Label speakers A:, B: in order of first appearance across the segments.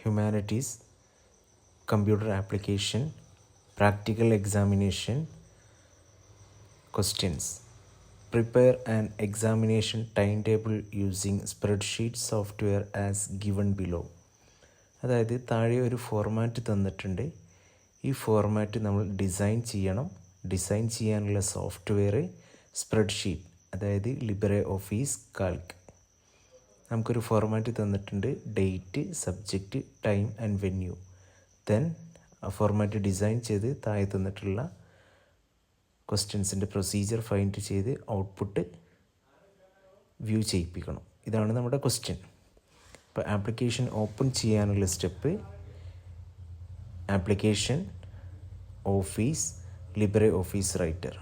A: Humanities, Computer Application, Practical Examination. Questions. Prepare an examination timetable using spreadsheet software as given below. അതായത് താഴെ ഒരു format തന്നിട്ടുണ്ട്. ഈ format നമ്മൾ ഡിസൈൻ ചെയ്യണം. ഡിസൈൻ ചെയ്യാനുള്ള സോഫ്റ്റ്വെയർ സ്പ്രെഡ്ഷീറ്റ്, അതായത് ലിബ്രെ ഓഫീസ് കാൽക്ക്. നമുക്കൊരു ഫോർമാറ്റ് തന്നിട്ടുണ്ട്, date, subject, time and venue. Then ആ ഫോർമാറ്റ് ഡിസൈൻ ചെയ്ത് താഴെ തന്നിട്ടുള്ള ക്വസ്റ്റ്യൻസിൻ്റെ പ്രൊസീജിയർ ഫൈൻഡ് ചെയ്ത് ഔട്ട്പുട്ട് വ്യൂ ചെയ്യിപ്പിക്കണം. ഇതാണ് നമ്മുടെ ക്വസ്റ്റ്യൻ. അപ്പോൾ ആപ്ലിക്കേഷൻ ഓപ്പൺ ചെയ്യാനുള്ള step, application, office, Libre office writer.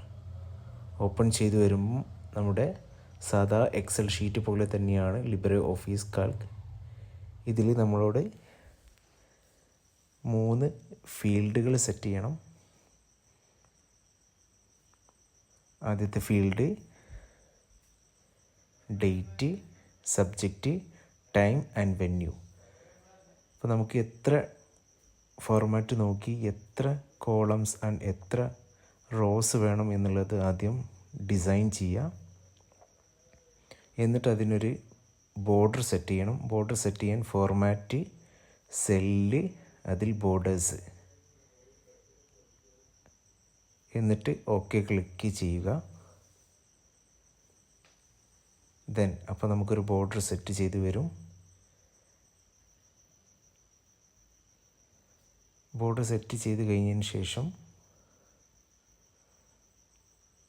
A: Open ചെയ്ത് വരുമ്പം നമ്മുടെ സാധാ എക്സൽ ഷീറ്റ് പോലെ തന്നെയാണ് ലിബ്രെ ഓഫീസ് കാൽക്ക്. ഇതിൽ നമ്മളോട് 3 ഫീൽഡുകൾ സെറ്റ് ചെയ്യണം. ആദ്യത്തെ field date, subject, time and venue. അപ്പോൾ നമുക്ക് എത്ര ഫോർമാറ്റ് നോക്കി എത്ര കോളംസ് ആൻഡ് എത്ര റോസ് വേണം എന്നുള്ളത് ആദ്യം ഡിസൈൻ ചെയ്യുക. എന്നിട്ട് അതിനൊരു ബോർഡർ സെറ്റ് ചെയ്യണം. ബോർഡർ സെറ്റ് ചെയ്യാൻ ഫോർമാറ്റ്, സെല്ല്, അതിൽ ബോർഡേഴ്സ്, എന്നിട്ട് ഓക്കെ ക്ലിക്ക് ചെയ്യുക. ദെൻ അപ്പോൾ നമുക്കൊരു ബോർഡർ സെറ്റ് ചെയ്ത് വരും. ബോർഡർ സെറ്റ് ചെയ്ത് കഴിഞ്ഞതിന് ശേഷം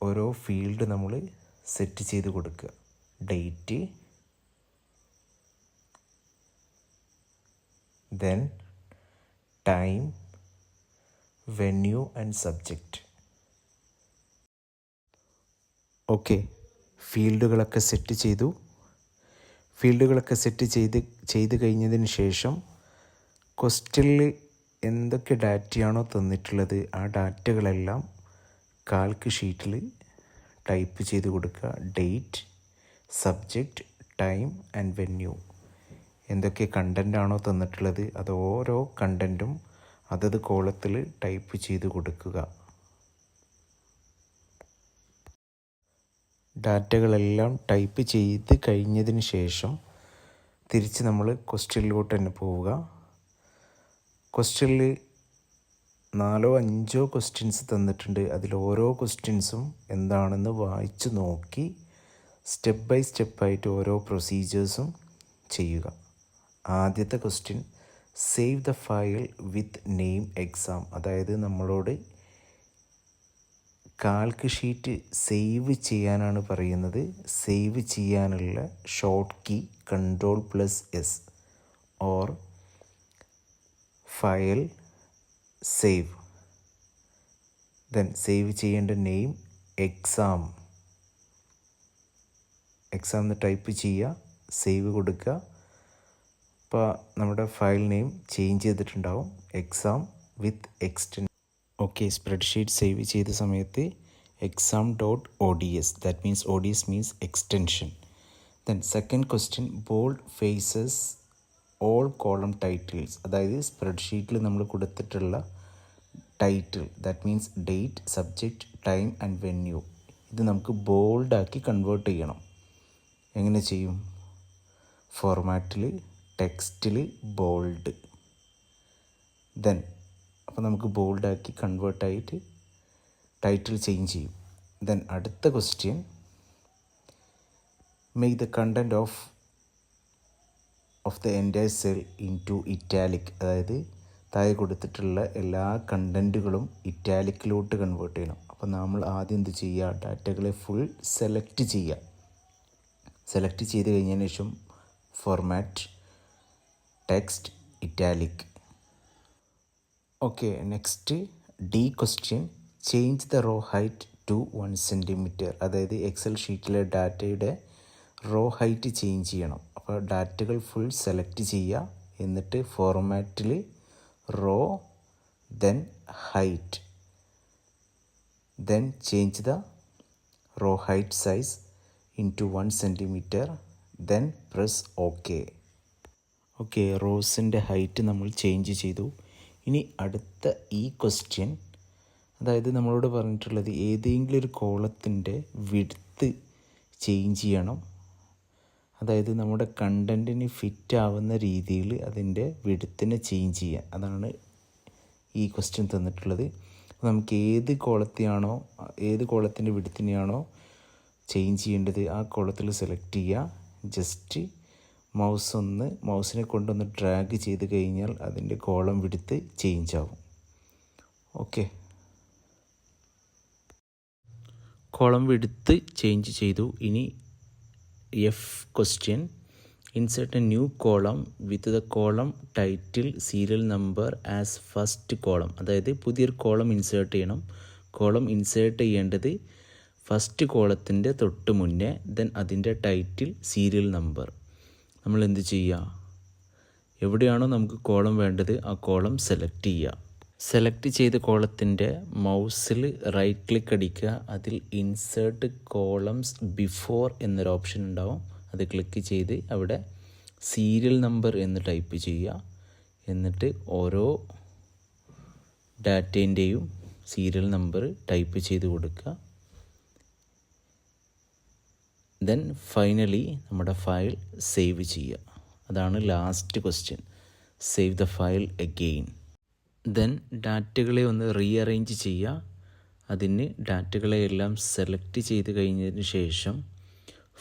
A: ഓരോ ഫീൽഡ് നമ്മൾ സെറ്റ് ചെയ്ത് കൊടുക്കുക. Date, then time, venue and subject. Okay, ഫീൽഡുകളൊക്കെ സെറ്റ് ചെയ്തു. ഫീൽഡുകളൊക്കെ സെറ്റ് ചെയ്ത് കഴിഞ്ഞതിന് ശേഷം ക്വസ്റ്റ്യനിൽ എന്തൊക്കെ ഡാറ്റയാണോ തന്നിട്ടുള്ളത് ആ ഡാറ്റകളെല്ലാം കാൽക്ക് ഷീറ്റിൽ ടൈപ്പ് ചെയ്ത് കൊടുക്കുക. Date, subject, time and venue. എന്തൊക്കെ കണ്ടൻ്റാണോ തന്നിട്ടുള്ളത് അത് ഓരോ കണ്ടൻറ്റും അതത് കോളത്തിൽ ടൈപ്പ് ചെയ്ത് കൊടുക്കുക. ഡാറ്റകളെല്ലാം ടൈപ്പ് ചെയ്ത് കഴിഞ്ഞതിന് ശേഷം തിരിച്ച് നമ്മൾ ക്വസ്റ്റ്യനിലോട്ട് തന്നെ പോവുക. ക്വസ്റ്റ്യനിൽ 4-5 ക്വസ്റ്റ്യൻസ് തന്നിട്ടുണ്ട്. അതിൽ ഓരോ ക്വസ്റ്റ്യൻസും എന്താണെന്ന് വായിച്ച് നോക്കി സ്റ്റെപ്പ് ബൈ സ്റ്റെപ്പായിട്ട് ഓരോ പ്രൊസീജിയേഴ്സും ചെയ്യുക. ആദ്യത്തെ question, save the file with name exam. അതായത് നമ്മളോട് കാൽക്ക് ഷീറ്റ് സേവ് ചെയ്യാനാണ് പറയുന്നത്. സേവ് ചെയ്യാനുള്ള short key Ctrl+S or file save. Then save ചെയ്യേണ്ട നെയിം എക്സാം എന്ന് ടൈപ്പ് ചെയ്യുക, സേവ് കൊടുക്കുക. അപ്പോൾ നമ്മുടെ ഫയൽ നെയിം ചേഞ്ച് ചെയ്തിട്ടുണ്ടാവും, exam with extension. Okay, spreadsheet save ചെയ്ത സമയത്ത് exam.ods, that means ods means extension. Then second question, bold faces all column titles. അതായത് സ്പ്രെഡ്ഷീറ്റിൽ നമ്മൾ കൊടുത്തിട്ടുള്ള title, that means date, subject, time and venue, ഇത് നമുക്ക് ബോൾഡാക്കി convert ചെയ്യണം. എങ്ങനെ ചെയ്യും? ഫോർമാറ്റിൽ, ടെക്സ്റ്റിൽ ബോൾഡ്. ദെൻ അപ്പോൾ നമുക്ക് ബോൾഡാക്കി കൺവേർട്ടായിട്ട് ടൈറ്റിൽ ചേഞ്ച് ചെയ്യും. ദെൻ അടുത്ത question, make the content of the entire cell into italic. അതായത് താഴെ കൊടുത്തിട്ടുള്ള എല്ലാ കണ്ടൻറ്റുകളും ഇറ്റാലിക്കിലോട്ട് കൺവേർട്ട് ചെയ്യണം. അപ്പോൾ നമ്മൾ ആദ്യം എന്ത് ചെയ്യുക? ഡാറ്റകളെ ഫുൾ സെലക്ട് ചെയ്യുക. സെലക്ട് ചെയ്ത് കഴിഞ്ഞതിന് ശേഷം format, text, italic. Okay, next D question, change the row height to 1 cm. അതായത് എക്സൽ ഷീറ്റിലെ ഡാറ്റയുടെ റോ ഹൈറ്റ് ചേഞ്ച് ചെയ്യണം. അപ്പോൾ ഡാറ്റകൾ ഫുൾ സെലക്ട് ചെയ്യുക, എന്നിട്ട് ഫോർമാറ്റിൽ row, then height, then change the row height size into 1 cm, then press OK. Okay, റോസിൻ്റെ height നമ്മൾ ചേഞ്ച് ചെയ്തു. ഇനി അടുത്ത ഈ ക്വസ്റ്റ്യൻ, അതായത് നമ്മളോട് പറഞ്ഞിട്ടുള്ളത് ഏതെങ്കിലും ഒരു കോളത്തിൻ്റെ വിഡ്ത്ത് ചേഞ്ച് ചെയ്യണം. അതായത് നമ്മുടെ കണ്ടൻറ്റിന് ഫിറ്റ് ആവുന്ന രീതിയിൽ അതിൻ്റെ വിഡ്ത്തിനെ ചേഞ്ച് ചെയ്യുക. അതാണ് ഈ ക്വസ്റ്റ്യൻ തന്നിട്ടുള്ളത്. നമുക്ക് ഏത് കോളത്തിൻ്റെ വിഡ്ത്തിനെയാണോ ചേഞ്ച് ചെയ്യേണ്ടത് ആ കോളത്തിൽ സെലക്ട് ചെയ്യുക. ജസ്റ്റ് മൗസിനെ കൊണ്ടൊന്ന് ഡ്രാഗ് ചെയ്ത് കഴിഞ്ഞാൽ അതിൻ്റെ കോളം വിഡ്ത്ത് ചേഞ്ച് ആവും. ഓക്കെ, കോളം വിഡ്ത്ത് ചേഞ്ച് ചെയ്തു. ഇനി F question, insert A new column with the column title serial number as first column. അതായത് പുതിയൊരു കോളം ഇൻസേർട്ട് ചെയ്യണം. കോളം ഇൻസേർട്ട് ചെയ്യേണ്ടത് ഫസ്റ്റ് കോളത്തിൻ്റെ തൊട്ട് മുന്നേ, ദെൻ അതിൻ്റെ ടൈറ്റിൽ സീരിയൽ നമ്പർ. നമ്മൾ എന്ത് ചെയ്യുക, എവിടെയാണോ നമുക്ക് കോളം വേണ്ടത് ആ കോളം സെലക്ട് ചെയ്യുക. സെലക്ട് ചെയ്ത കോളത്തിൻ്റെ മൗസിൽ റൈറ്റ് ക്ലിക്ക് അടിക്കുക. അതിൽ ഇൻസേർട്ട് കോളംസ് ബിഫോർ എന്നൊരു ഓപ്ഷൻ ഉണ്ടാവും. അത് ക്ലിക്ക് ചെയ്ത് അവിടെ സീരിയൽ നമ്പർ എന്ന് ടൈപ്പ് ചെയ്യുക. എന്നിട്ട് ഓരോ ഡാറ്റേൻ്റെയും സീരിയൽ നമ്പർ ടൈപ്പ് ചെയ്ത് കൊടുക്കുക. ദെൻ ഫൈനലി നമ്മുടെ ഫയൽ സേവ് ചെയ്യുക. അതാണ് last question. Save the file again. Then ഡാറ്റകളെ ഒന്ന് റീഅറേഞ്ച് ചെയ്യുക. അതിന് ഡാറ്റകളെയെല്ലാം സെലക്ട് ചെയ്ത് കഴിഞ്ഞതിന് ശേഷം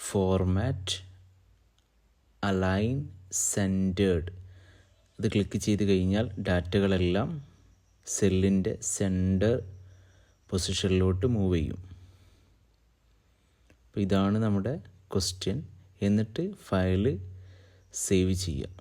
A: ഫോർമാറ്റ്, അലൈൻ, സെൻറ്റേർഡ് അത് ക്ലിക്ക് ചെയ്ത് കഴിഞ്ഞാൽ ഡാറ്റകളെല്ലാം സെല്ലിൻ്റെ സെൻറ്റർ പൊസിഷനിലോട്ട് മൂവ് ചെയ്യും. അപ്പോൾ ഇതാണ് നമ്മുടെ ക്വസ്റ്റ്യൻ. എന്നിട്ട് ഫയൽ സേവ് ചെയ്യുക.